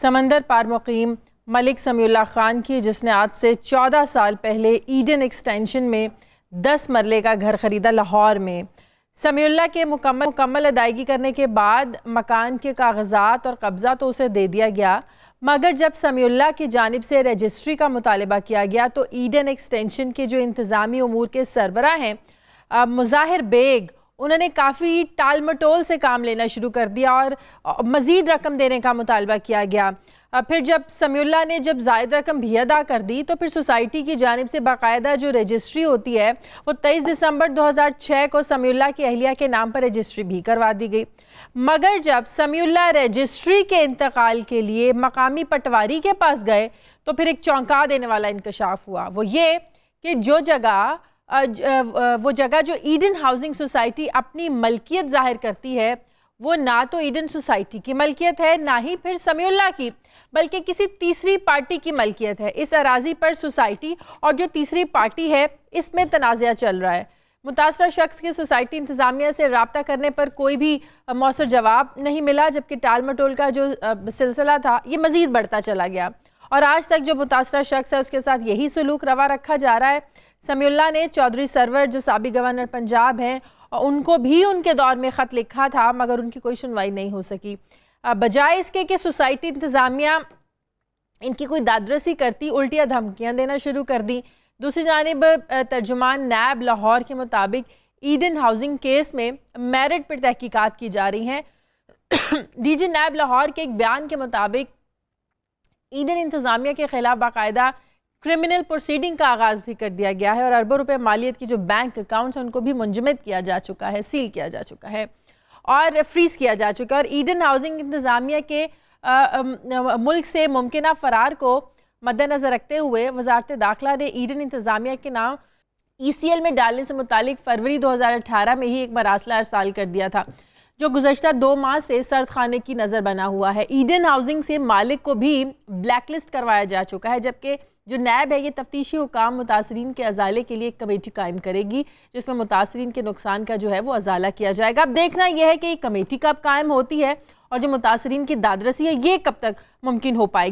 سمندر پار مقیم ملک سمیع اللہ خان کی، جس نے آج سے 14 سال پہلے ایڈن ایکسٹینشن میں 10 مرلے کا گھر خریدا لاہور میں۔ سمیع اللہ کے مکمل ادائیگی کرنے کے بعد مکان کے کاغذات اور قبضہ تو اسے دے دیا گیا، مگر جب سمیع اللہ کی جانب سے رجسٹری کا مطالبہ کیا گیا تو ایڈن ایکسٹینشن کے جو انتظامی امور کے سربراہ ہیں مظاہر بیگ، انہوں نے کافی ٹال مٹول سے کام لینا شروع کر دیا اور مزید رقم دینے کا مطالبہ کیا گیا۔ پھر جب سمیع اللہ نے زائد رقم بھی ادا کر دی تو پھر سوسائٹی کی جانب سے باقاعدہ جو رجسٹری ہوتی ہے وہ 23 دسمبر 2006 کو سمیع اللہ کی اہلیہ کے نام پر رجسٹری بھی کروا دی گئی، مگر جب سمیع اللہ رجسٹری کے انتقال کے لیے مقامی پٹواری کے پاس گئے تو پھر ایک چونکا دینے والا انکشاف ہوا، وہ یہ کہ وہ جگہ جو ایڈن ہاؤسنگ سوسائٹی اپنی ملکیت ظاہر کرتی ہے وہ نہ تو ایڈن سوسائٹی کی ملکیت ہے، نہ ہی پھر سمیع اللہ کی، بلکہ کسی تیسری پارٹی کی ملکیت ہے۔ اس اراضی پر سوسائٹی اور جو تیسری پارٹی ہے اس میں تنازعہ چل رہا ہے۔ متاثرہ شخص کے سوسائٹی انتظامیہ سے رابطہ کرنے پر کوئی بھی مؤثر جواب نہیں ملا، جبکہ ٹال مٹول کا جو سلسلہ تھا یہ مزید بڑھتا چلا گیا اور آج تک جو متاثرہ شخص ہے اس کے ساتھ یہی سلوک روا رکھا جا رہا ہے۔ سمیع اللہ نے چودھری سرور جو سابق گورنر پنجاب ہیں ان کو بھی ان کے دور میں خط لکھا تھا، مگر ان کی کوئی سنوائی نہیں ہو سکی۔ بجائے اس کے کہ سوسائٹی انتظامیہ ان کی کوئی دادرسی کرتی، الٹیاں دھمکیاں دینا شروع کر دی۔ دوسری جانب ترجمان نیب لاہور کے مطابق ایڈن ہاؤسنگ کیس میں میرٹ پر تحقیقات کی جا رہی ہیں۔ ڈی جی نیب لاہور کے ایک بیان کے مطابق ایڈن انتظامیہ کے خلاف باقاعدہ کرمنل پروسیڈنگ کا آغاز بھی کر دیا گیا ہے اور اربوں روپے مالیت کی جو بینک اکاؤنٹس ہیں ان کو بھی منجمد کیا جا چکا ہے، سیل کیا جا چکا ہے اور فریز کیا جا چکا ہے۔ اور ایڈن ہاؤسنگ انتظامیہ کے ملک سے ممکنہ فرار کو مد نظر رکھتے ہوئے وزارت داخلہ نے ایڈن انتظامیہ کے نام ECL میں ڈالنے سے متعلق فروری 2018 میں ہی ایک مراسلہ ارسال کر دیا تھا، جو گزشتہ 2 ماہ سے سرد خانے کی نظر بنا ہوا ہے۔ ایڈن ہاؤسنگ سے مالک کو بھی بلیک لسٹ کروایا جا چکا ہے، جبکہ جو نیب ہے یہ تفتیشی حکام متاثرین کے ازالے کے لیے ایک کمیٹی قائم کرے گی، جس میں متاثرین کے نقصان کا جو ہے وہ ازالہ کیا جائے گا۔ اب دیکھنا یہ ہے کہ یہ کمیٹی کب قائم ہوتی ہے اور جو متاثرین کی دادرسی ہے یہ کب تک ممکن ہو پائے گی۔